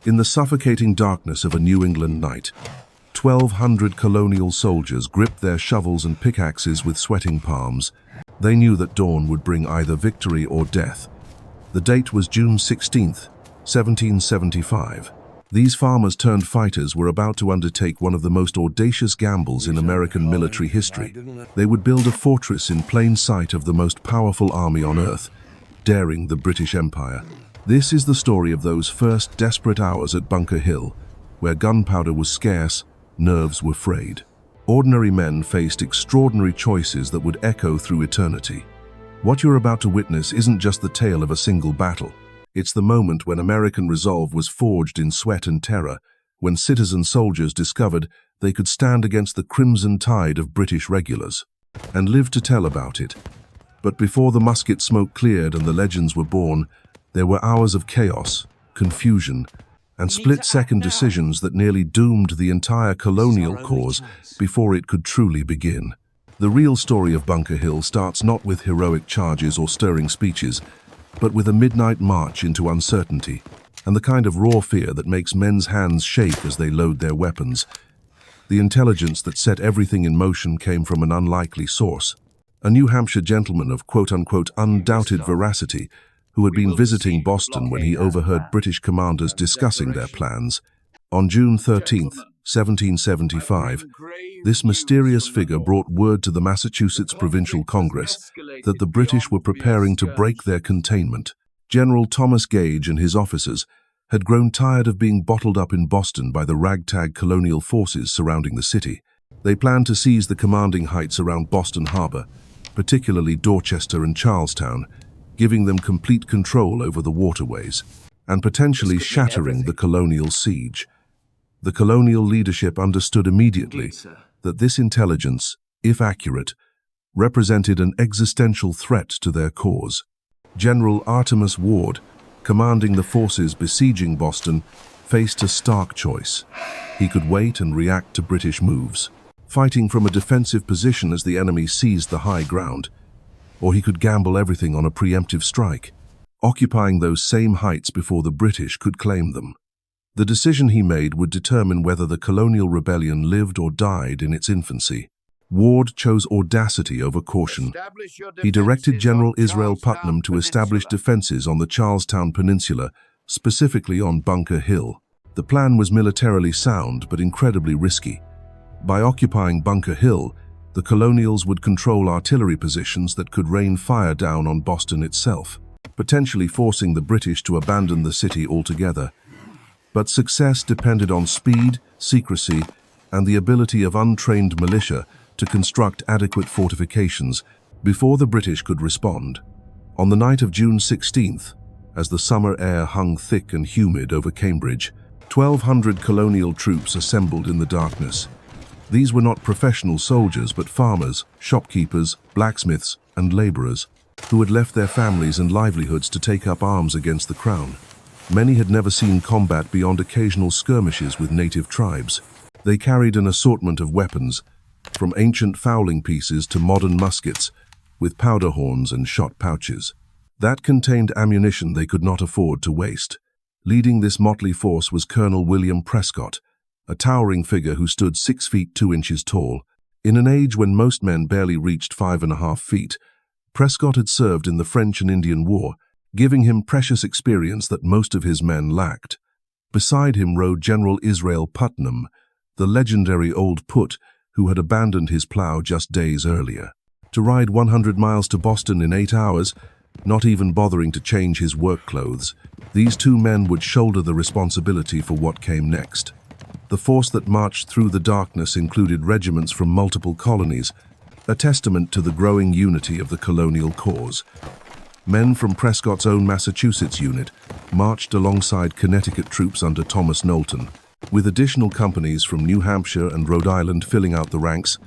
In the suffocating darkness of a New England night, 1,200 colonial soldiers gripped their shovels and pickaxes with sweating palms. They knew that dawn would bring either victory or death. The date was June 16th, 1775. These farmers-turned-fighters were about to undertake one of the most audacious gambles in American military history. They would build a fortress in plain sight of the most powerful army on earth, daring the British Empire. This is the story of those first desperate hours at Bunker Hill, where gunpowder was scarce, nerves were frayed. Ordinary men faced extraordinary choices that would echo through eternity. What you're about to witness isn't just the tale of a single battle. It's the moment when American resolve was forged in sweat and terror, when citizen soldiers discovered they could stand against the crimson tide of British regulars, and live to tell about it. But before the musket smoke cleared and the legends were born, there were hours of chaos, confusion, and split-second decisions that nearly doomed the entire colonial cause before it could truly begin. The real story of Bunker Hill starts not with heroic charges or stirring speeches, but with a midnight march into uncertainty, and the kind of raw fear that makes men's hands shake as they load their weapons. The intelligence that set everything in motion came from an unlikely source. A New Hampshire gentleman of quote-unquote undoubted veracity who had been visiting Boston when he overheard British commanders discussing their plans. On June 13th, 1775, this mysterious figure brought word to the Massachusetts Provincial Congress that the British were preparing to break their containment. General Thomas Gage and his officers had grown tired of being bottled up in Boston by the ragtag colonial forces surrounding the city. They planned to seize the commanding heights around Boston Harbor, particularly Dorchester and Charlestown, giving them complete control over the waterways, and potentially shattering the colonial siege. The colonial leadership understood immediately that this intelligence, if accurate, represented an existential threat to their cause. General Artemus Ward, commanding the forces besieging Boston, faced a stark choice. He could wait and react to British moves, fighting from a defensive position as the enemy seized the high ground, or he could gamble everything on a preemptive strike, occupying those same heights before the British could claim them. The decision he made would determine whether the colonial rebellion lived or died in its infancy. Ward chose audacity over caution. He directed General Israel Putnam to establish defenses on the Charlestown Peninsula, specifically on Bunker Hill. The plan was militarily sound but incredibly risky. By occupying Bunker Hill, the colonials would control artillery positions that could rain fire down on Boston itself, potentially forcing the British to abandon the city altogether. But success depended on speed, secrecy, and the ability of untrained militia to construct adequate fortifications before the British could respond. On the night of June 16th, as the summer air hung thick and humid over Cambridge, 1,200 colonial troops assembled in the darkness. These were not professional soldiers, but farmers, shopkeepers, blacksmiths, and laborers who had left their families and livelihoods to take up arms against the crown. Many had never seen combat beyond occasional skirmishes with native tribes. They carried an assortment of weapons, from ancient fowling pieces to modern muskets, with powder horns and shot pouches. That contained ammunition they could not afford to waste. Leading this motley force was Colonel William Prescott, a towering figure who stood 6 feet 2 inches tall. In an age when most men barely reached 5.5 feet, Prescott had served in the French and Indian War, giving him precious experience that most of his men lacked. Beside him rode General Israel Putnam, the legendary Old Put, who had abandoned his plow just days earlier. To ride 100 miles to Boston in 8 hours, not even bothering to change his work clothes, these two men would shoulder the responsibility for what came next. The force that marched through the darkness included regiments from multiple colonies, a testament to the growing unity of the colonial cause. Men from Prescott's own Massachusetts unit marched alongside Connecticut troops under Thomas Knowlton, with additional companies from New Hampshire and Rhode Island filling out the ranks.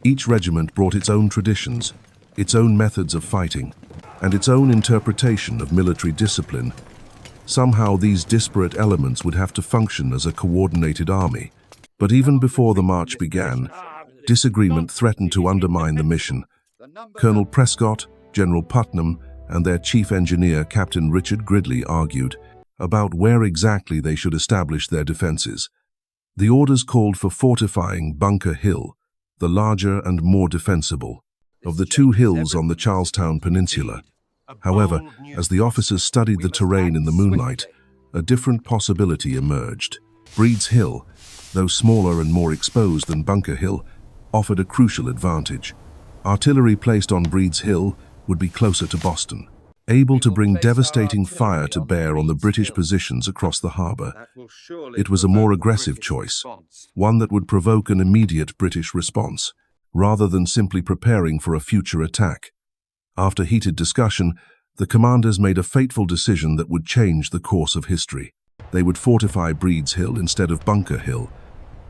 Each regiment brought its own traditions, its own methods of fighting, and its own interpretation of military discipline. Somehow these disparate elements would have to function as a coordinated army. But even before the march began, disagreement threatened to undermine the mission. Colonel Prescott, General Putnam, and their chief engineer, Captain Richard Gridley, argued. about where exactly they should establish their defenses. The orders called for fortifying Bunker Hill, the larger and more defensible of the two hills on the Charlestown Peninsula. However, as the officers studied the terrain in the moonlight, a different possibility emerged. Breed's Hill, though smaller and more exposed than Bunker Hill, offered a crucial advantage. Artillery placed on Breed's Hill would be closer to Boston, able to bring devastating fire to bear on the British positions across the harbor. It was a more aggressive choice, one that would provoke an immediate British response, rather than simply preparing for a future attack. After heated discussion, the commanders made a fateful decision that would change the course of history. They would fortify Breed's Hill instead of Bunker Hill,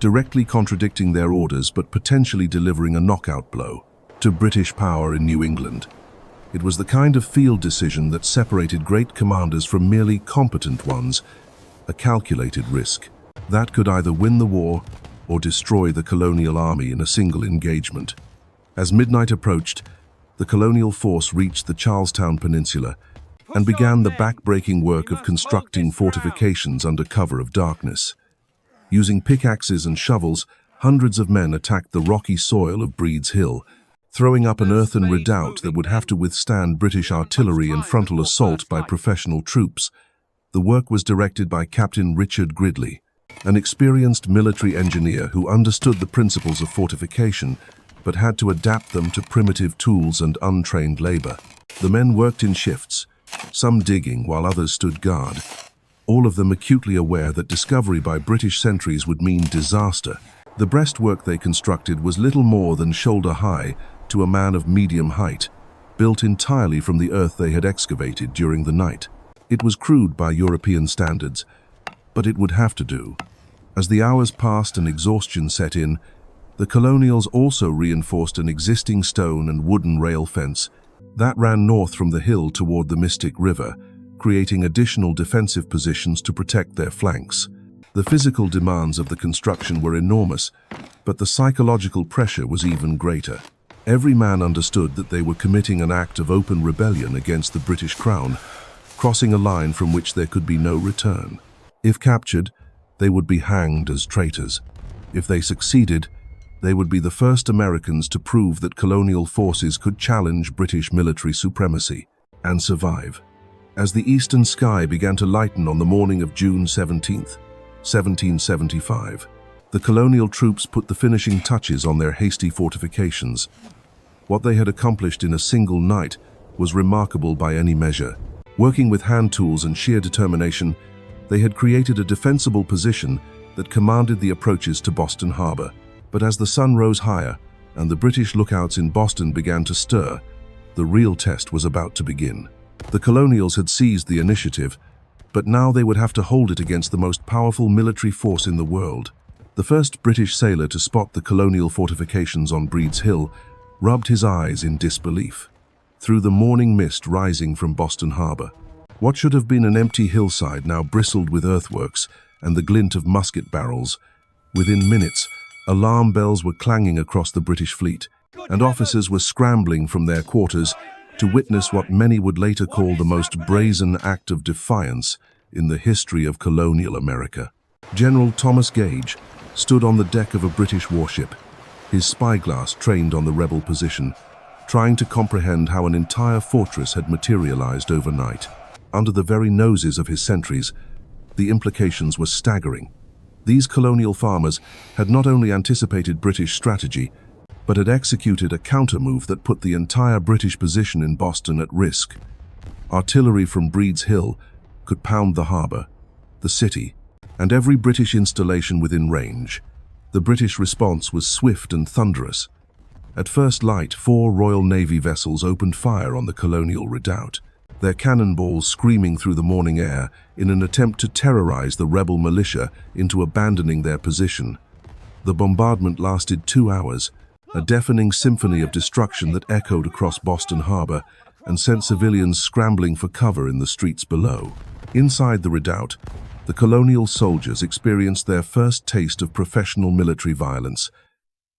directly contradicting their orders but potentially delivering a knockout blow to British power in New England. It was the kind of field decision that separated great commanders from merely competent ones, a calculated risk that could either win the war or destroy the colonial army in a single engagement. As midnight approached, the colonial force reached the Charlestown Peninsula and began the back-breaking work of constructing fortifications under cover of darkness. Using pickaxes and shovels, hundreds of men attacked the rocky soil of Breed's Hill, throwing up an earthen redoubt that would have to withstand British artillery and frontal assault by professional troops. The work was directed by Captain Richard Gridley, an experienced military engineer who understood the principles of fortification, but had to adapt them to primitive tools and untrained labor. The men worked in shifts, some digging while others stood guard, all of them acutely aware that discovery by British sentries would mean disaster. The breastwork they constructed was little more than shoulder-high to a man of medium height, built entirely from the earth they had excavated during the night. It was crude by European standards, but it would have to do. As the hours passed and exhaustion set in, the colonials also reinforced an existing stone and wooden rail fence that ran north from the hill toward the Mystic River, creating additional defensive positions to protect their flanks. The physical demands of the construction were enormous, but the psychological pressure was even greater. Every man understood that they were committing an act of open rebellion against the British Crown, crossing a line from which there could be no return. If captured, they would be hanged as traitors. If they succeeded, they would be the first Americans to prove that colonial forces could challenge British military supremacy and survive. As the eastern sky began to lighten on the morning of June 17, 1775, the colonial troops put the finishing touches on their hasty fortifications. What they had accomplished in a single night was remarkable by any measure. Working with hand tools and sheer determination, they had created a defensible position that commanded the approaches to Boston Harbor. But as the sun rose higher and the British lookouts in Boston began to stir, the real test was about to begin. The colonials had seized the initiative, but now they would have to hold it against the most powerful military force in the world. The first British sailor to spot the colonial fortifications on Breed's Hill rubbed his eyes in disbelief. Through the morning mist rising from Boston Harbor, what should have been an empty hillside now bristled with earthworks and the glint of musket barrels. Within minutes, alarm bells were clanging across the British fleet, and officers were scrambling from their quarters to witness what many would later call the most brazen act of defiance in the history of colonial America. General Thomas Gage stood on the deck of a British warship, his spyglass trained on the rebel position, trying to comprehend how an entire fortress had materialized overnight. Under the very noses of his sentries, the implications were staggering. These colonial farmers had not only anticipated British strategy, but had executed a counter-move that put the entire British position in Boston at risk. Artillery from Breed's Hill could pound the harbor, the city, and every British installation within range. The British response was swift and thunderous. At first light, 4 Royal Navy vessels opened fire on the colonial redoubt, their cannonballs screaming through the morning air in an attempt to terrorize the rebel militia into abandoning their position. The bombardment lasted 2 hours, a deafening symphony of destruction that echoed across Boston Harbor and sent civilians scrambling for cover in the streets below. Inside the redoubt, the colonial soldiers experienced their first taste of professional military violence.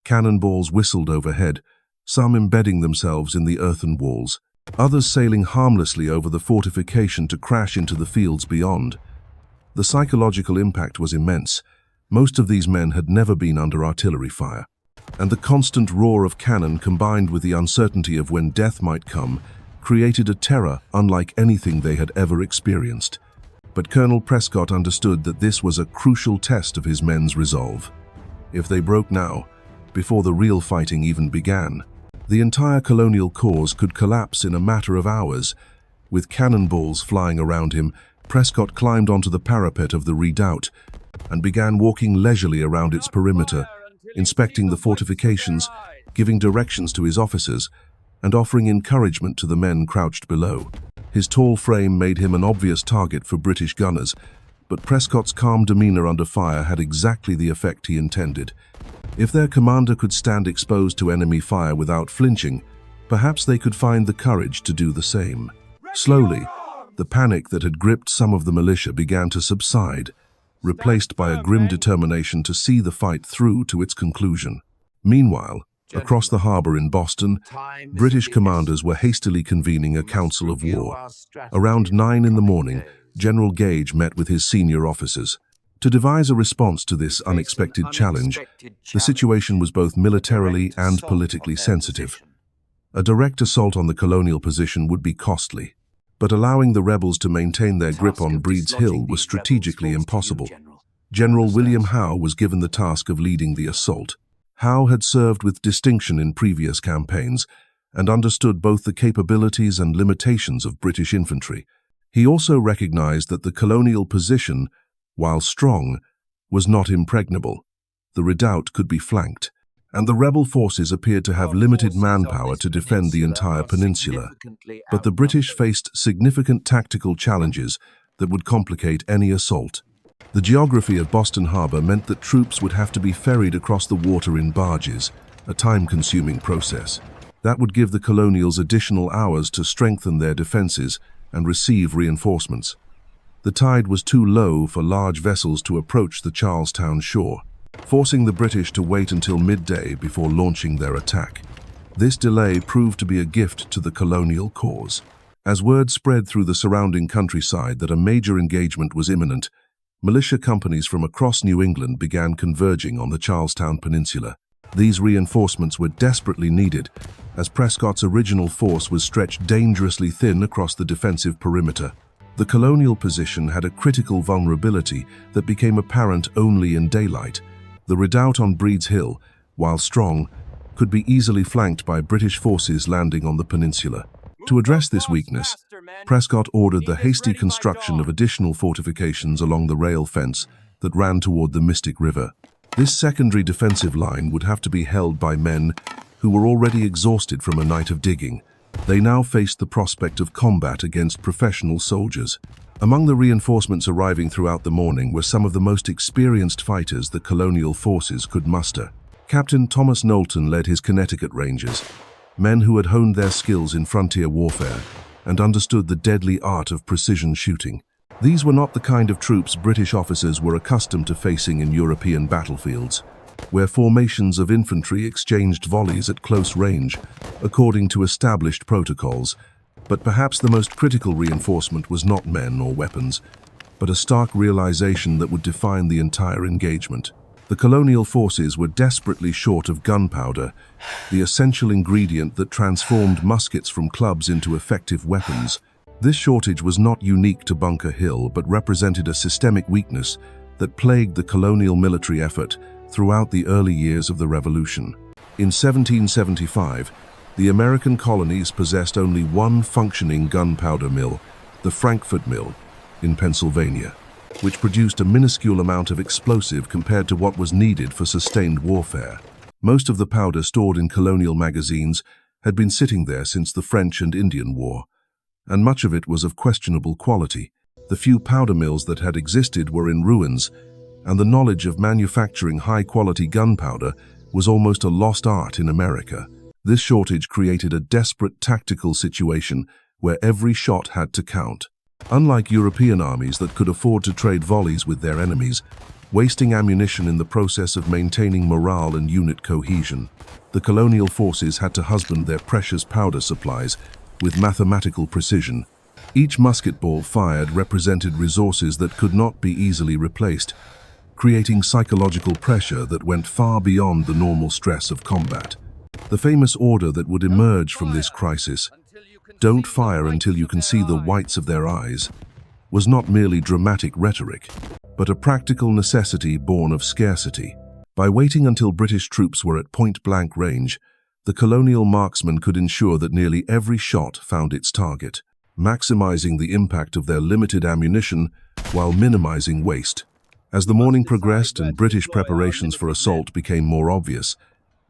Cannonballs whistled overhead, some embedding themselves in the earthen walls, others sailing harmlessly over the fortification to crash into the fields beyond. The psychological impact was immense. Most of these men had never been under artillery fire, and the constant roar of cannon combined with the uncertainty of when death might come created a terror unlike anything they had ever experienced. But Colonel Prescott understood that this was a crucial test of his men's resolve. If they broke now, before the real fighting even began, the entire colonial cause could collapse in a matter of hours. With cannonballs flying around him, Prescott climbed onto the parapet of the redoubt and began walking leisurely around its perimeter, inspecting the fortifications, giving directions to his officers, and offering encouragement to the men crouched below. His tall frame made him an obvious target for British gunners, but Prescott's calm demeanor under fire had exactly the effect he intended. If their commander could stand exposed to enemy fire without flinching, perhaps they could find the courage to do the same. Slowly, the panic that had gripped some of the militia began to subside, replaced by a grim determination to see the fight through to its conclusion. Meanwhile, across the harbor in Boston, British commanders were hastily convening a council of war. Around 9 in the morning, General Gage met with his senior officers. To devise a response to this unexpected challenge, the situation was both militarily and politically sensitive. A direct assault on the colonial position would be costly, but allowing the rebels to maintain their grip on Breed's Hill was strategically impossible. General William Howe was given the task of leading the assault. Howe had served with distinction in previous campaigns and understood both the capabilities and limitations of British infantry. He also recognized that the colonial position, while strong, was not impregnable. The redoubt could be flanked, and the rebel forces appeared to have limited manpower to defend the entire peninsula. But the British faced significant tactical challenges that would complicate any assault. The geography of Boston Harbor meant that troops would have to be ferried across the water in barges, a time-consuming process. That would give the colonials additional hours to strengthen their defenses and receive reinforcements. The tide was too low for large vessels to approach the Charlestown shore, forcing the British to wait until midday before launching their attack. This delay proved to be a gift to the colonial cause. As word spread through the surrounding countryside that a major engagement was imminent, militia companies from across New England began converging on the Charlestown Peninsula. These reinforcements were desperately needed, as Prescott's original force was stretched dangerously thin across the defensive perimeter. The colonial position had a critical vulnerability that became apparent only in daylight. The redoubt on Breed's Hill, while strong, could be easily flanked by British forces landing on the peninsula. To address this weakness, Prescott ordered the hasty construction of additional fortifications along the rail fence that ran toward the Mystic River. This secondary defensive line would have to be held by men who were already exhausted from a night of digging. They now faced the prospect of combat against professional soldiers. Among the reinforcements arriving throughout the morning were some of the most experienced fighters the colonial forces could muster. Captain Thomas Knowlton led his Connecticut Rangers, men who had honed their skills in frontier warfare and understood the deadly art of precision shooting. These were not the kind of troops British officers were accustomed to facing in European battlefields, where formations of infantry exchanged volleys at close range, according to established protocols. But perhaps the most critical reinforcement was not men or weapons, but a stark realization that would define the entire engagement. The colonial forces were desperately short of gunpowder, the essential ingredient that transformed muskets from clubs into effective weapons. This shortage was not unique to Bunker Hill, but represented a systemic weakness that plagued the colonial military effort throughout the early years of the Revolution. In 1775, the American colonies possessed only one functioning gunpowder mill, the Frankfort Mill, in Pennsylvania, which produced a minuscule amount of explosive compared to what was needed for sustained warfare. Most of the powder stored in colonial magazines had been sitting there since the French and Indian War, and much of it was of questionable quality. The few powder mills that had existed were in ruins, and the knowledge of manufacturing high-quality gunpowder was almost a lost art in America. This shortage created a desperate tactical situation where every shot had to count. Unlike European armies that could afford to trade volleys with their enemies, wasting ammunition in the process of maintaining morale and unit cohesion, the colonial forces had to husband their precious powder supplies with mathematical precision. Each musket ball fired represented resources that could not be easily replaced, creating psychological pressure that went far beyond the normal stress of combat. The famous order that would emerge from this crisis, "Don't fire until you can see the whites of their eyes," was not merely dramatic rhetoric, but a practical necessity born of scarcity. By waiting until British troops were at point-blank range, the colonial marksmen could ensure that nearly every shot found its target, maximizing the impact of their limited ammunition while minimizing waste. As the morning progressed and British preparations for assault became more obvious,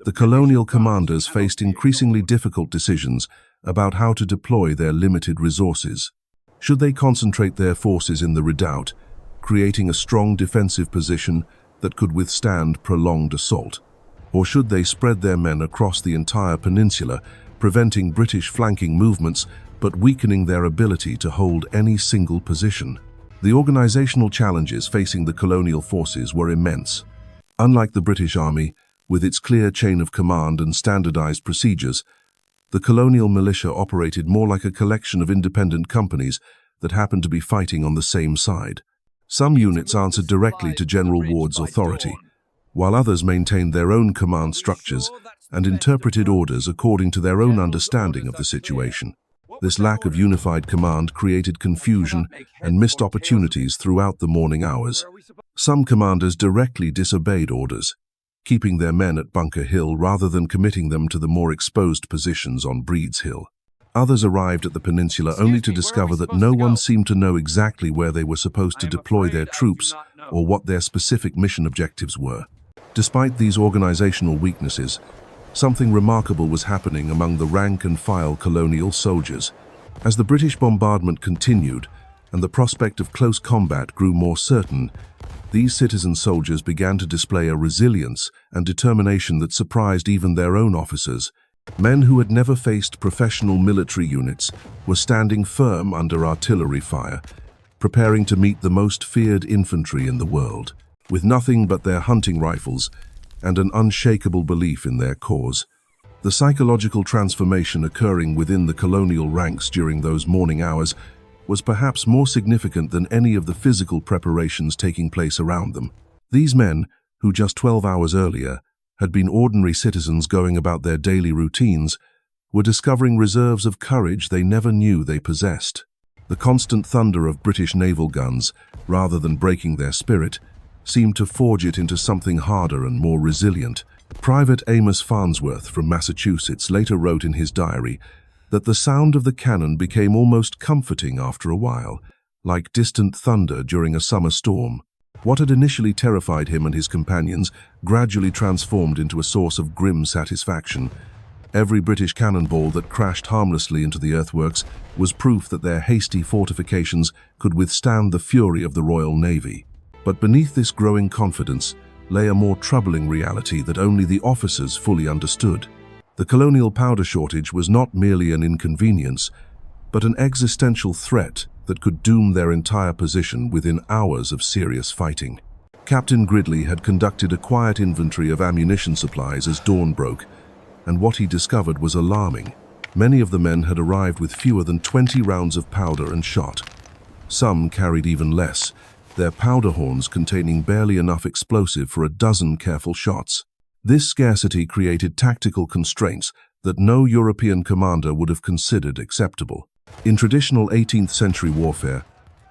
the colonial commanders faced increasingly difficult decisions about how to deploy their limited resources. Should they concentrate their forces in the redoubt, creating a strong defensive position that could withstand prolonged assault? Or should they spread their men across the entire peninsula, preventing British flanking movements but weakening their ability to hold any single position? The organizational challenges facing the colonial forces were immense. Unlike the British Army, with its clear chain of command and standardized procedures, the colonial militia operated more like a collection of independent companies that happened to be fighting on the same side. Some units answered directly to General Ward's authority, while others maintained their own command structures and interpreted orders according to their own understanding of the situation. This lack of unified command created confusion and missed opportunities throughout the morning hours. Some commanders directly disobeyed orders, keeping their men at Bunker Hill rather than committing them to the more exposed positions on Breed's Hill. Others arrived at the peninsula only to discover that no one seemed to know exactly where they were supposed to deploy their troops or what their specific mission objectives were. Despite these organizational weaknesses, something remarkable was happening among the rank-and-file colonial soldiers. As the British bombardment continued and the prospect of close combat grew more certain, these citizen soldiers began to display a resilience and determination that surprised even their own officers. Men who had never faced professional military units were standing firm under artillery fire, preparing to meet the most feared infantry in the world, with nothing but their hunting rifles and an unshakable belief in their cause. The psychological transformation occurring within the colonial ranks during those morning hours was perhaps more significant than any of the physical preparations taking place around them. These men, who just 12 hours earlier had been ordinary citizens going about their daily routines, were discovering reserves of courage they never knew they possessed. The constant thunder of British naval guns, rather than breaking their spirit, seemed to forge it into something harder and more resilient. Private Amos Farnsworth from Massachusetts later wrote in his diary that the sound of the cannon became almost comforting after a while, like distant thunder during a summer storm. What had initially terrified him and his companions gradually transformed into a source of grim satisfaction. Every British cannonball that crashed harmlessly into the earthworks was proof that their hasty fortifications could withstand the fury of the Royal Navy. But beneath this growing confidence lay a more troubling reality that only the officers fully understood. The colonial powder shortage was not merely an inconvenience, but an existential threat that could doom their entire position within hours of serious fighting. Captain Gridley had conducted a quiet inventory of ammunition supplies as dawn broke, and what he discovered was alarming. Many of the men had arrived with fewer than 20 rounds of powder and shot. Some carried even less, their powder horns containing barely enough explosive for a dozen careful shots. This scarcity created tactical constraints that no European commander would have considered acceptable. In traditional 18th century warfare,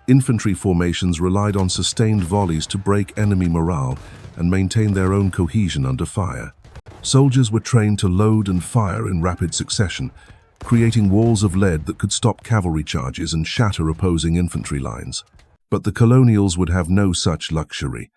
infantry formations relied on sustained volleys to break enemy morale and maintain their own cohesion under fire. Soldiers were trained to load and fire in rapid succession, creating walls of lead that could stop cavalry charges and shatter opposing infantry lines. But the colonials would have no such luxury.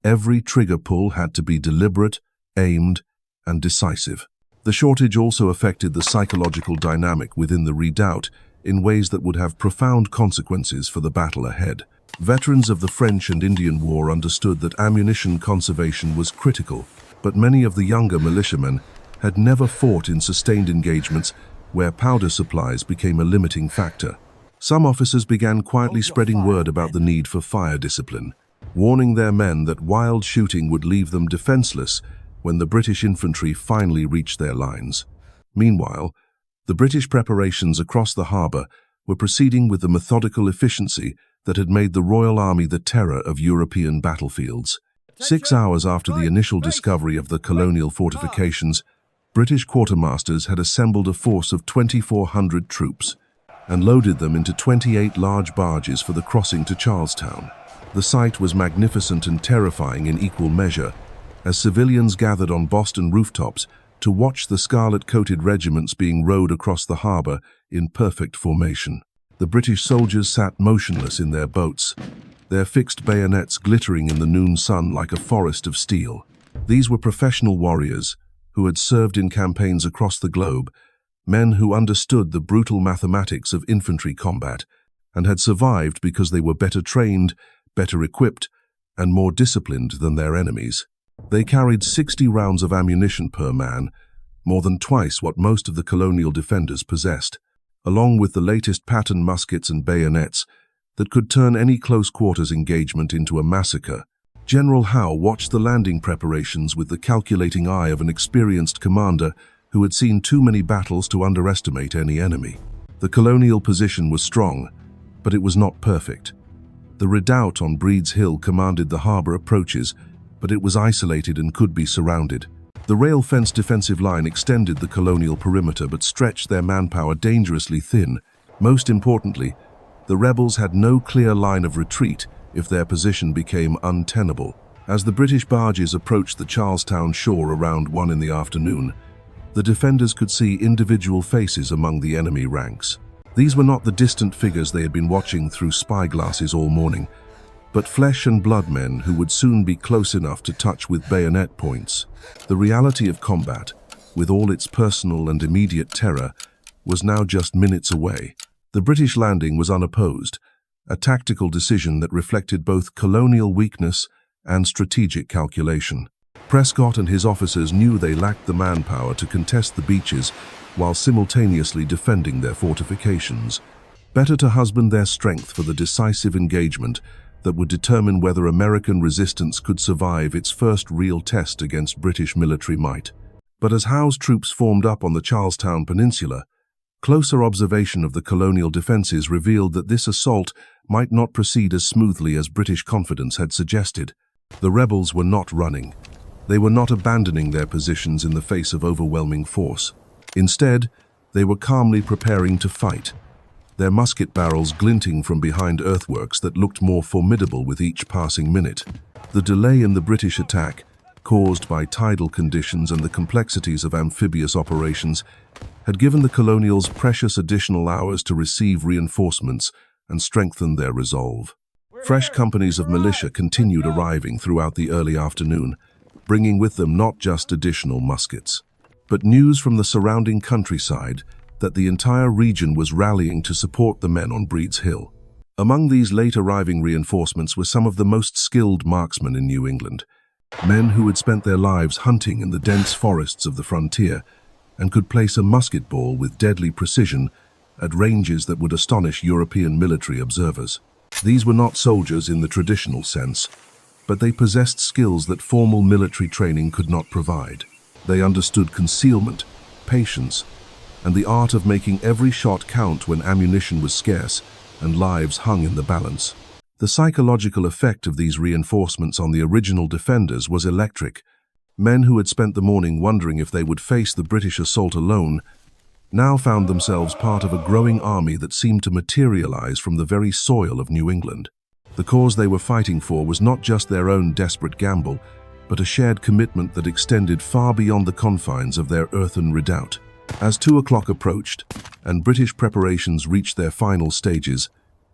Every trigger pull had to be deliberate, aimed, and decisive. The shortage also affected the psychological dynamic within the redoubt in ways that would have profound consequences for the battle ahead. Veterans of the French and Indian War understood that ammunition conservation was critical, but many of the younger militiamen had never fought in sustained engagements where powder supplies became a limiting factor. Some officers began quietly spreading word about the need for fire discipline, warning their men that wild shooting would leave them defenseless when the British infantry finally reached their lines. Meanwhile, the British preparations across the harbour were proceeding with the methodical efficiency that had made the Royal Army the terror of European battlefields. 6 hours after the initial discovery of the colonial fortifications, British quartermasters had assembled a force of 2,400 troops and loaded them into 28 large barges for the crossing to Charlestown. The sight was magnificent and terrifying in equal measure, as civilians gathered on Boston rooftops to watch the scarlet-coated regiments being rowed across the harbor in perfect formation. The British soldiers sat motionless in their boats, their fixed bayonets glittering in the noon sun like a forest of steel. These were professional warriors who had served in campaigns across the globe, men who understood the brutal mathematics of infantry combat and had survived because they were better trained, better equipped, and more disciplined than their enemies. They carried 60 rounds of ammunition per man, more than twice what most of the colonial defenders possessed, along with the latest pattern muskets and bayonets that could turn any close-quarters engagement into a massacre. General Howe watched the landing preparations with the calculating eye of an experienced commander who had seen too many battles to underestimate any enemy. The colonial position was strong, but it was not perfect. The redoubt on Breed's Hill commanded the harbor approaches, but it was isolated and could be surrounded. The rail-fence defensive line extended the colonial perimeter but stretched their manpower dangerously thin. Most importantly, the rebels had no clear line of retreat if their position became untenable. As the British barges approached the Charlestown shore around 1 in the afternoon, the defenders could see individual faces among the enemy ranks. These were not the distant figures they had been watching through spyglasses all morning, but flesh and blood men who would soon be close enough to touch with bayonet points. The reality of combat, with all its personal and immediate terror, was now just minutes away. The British landing was unopposed, a tactical decision that reflected both colonial weakness and strategic calculation. Prescott and his officers knew they lacked the manpower to contest the beaches while simultaneously defending their fortifications. Better to husband their strength for the decisive engagement that would determine whether American resistance could survive its first real test against British military might. But as Howe's troops formed up on the Charlestown Peninsula, closer observation of the colonial defenses revealed that this assault might not proceed as smoothly as British confidence had suggested. The rebels were not running. They were not abandoning their positions in the face of overwhelming force. Instead, they were calmly preparing to fight, their musket barrels glinting from behind earthworks that looked more formidable with each passing minute. The delay in the British attack, caused by tidal conditions and the complexities of amphibious operations, had given the colonials precious additional hours to receive reinforcements and strengthen their resolve. Fresh companies of militia continued arriving throughout the early afternoon, bringing with them not just additional muskets, but news from the surrounding countryside that the entire region was rallying to support the men on Breed's Hill. Among these late-arriving reinforcements were some of the most skilled marksmen in New England, men who had spent their lives hunting in the dense forests of the frontier and could place a musket ball with deadly precision at ranges that would astonish European military observers. These were not soldiers in the traditional sense, but they possessed skills that formal military training could not provide. They understood concealment, patience, and the art of making every shot count when ammunition was scarce and lives hung in the balance. The psychological effect of these reinforcements on the original defenders was electric. Men who had spent the morning wondering if they would face the British assault alone now found themselves part of a growing army that seemed to materialize from the very soil of New England. The cause they were fighting for was not just their own desperate gamble, but a shared commitment that extended far beyond the confines of their earthen redoubt. As 2 o'clock approached and British preparations reached their final stages,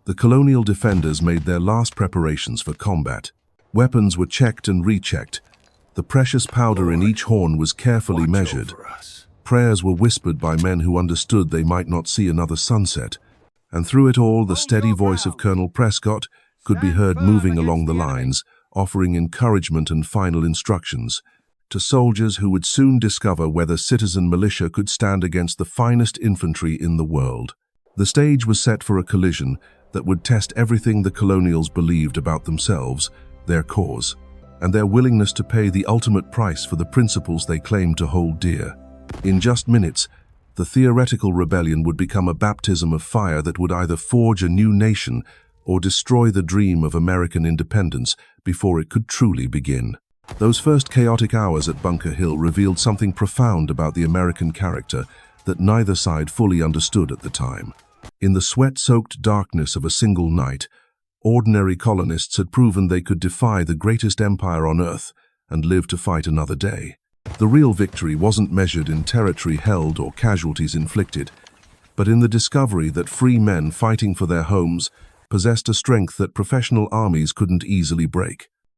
the colonial defenders made their last preparations for combat. Weapons were checked and rechecked. The precious powder in each horn was carefully measured. Prayers were whispered by men who understood they might not see another sunset. And through it all, the steady voice of Colonel Prescott could be heard moving along the lines, offering encouragement and final instructions to soldiers who would soon discover whether citizen militia could stand against the finest infantry in the world. The stage was set for a collision that would test everything the colonials believed about themselves, their cause, and their willingness to pay the ultimate price for the principles they claimed to hold dear. In just minutes, the theoretical rebellion would become a baptism of fire that would either forge a new nation or destroy the dream of American independence before it could truly begin. Those first chaotic hours at Bunker Hill revealed something profound about the American character that neither side fully understood at the time. In the sweat-soaked darkness of a single night, ordinary colonists had proven they could defy the greatest empire on earth and live to fight another day. The real victory wasn't measured in territory held or casualties inflicted, but in the discovery that free men fighting for their homes possessed a strength that professional armies couldn't easily break.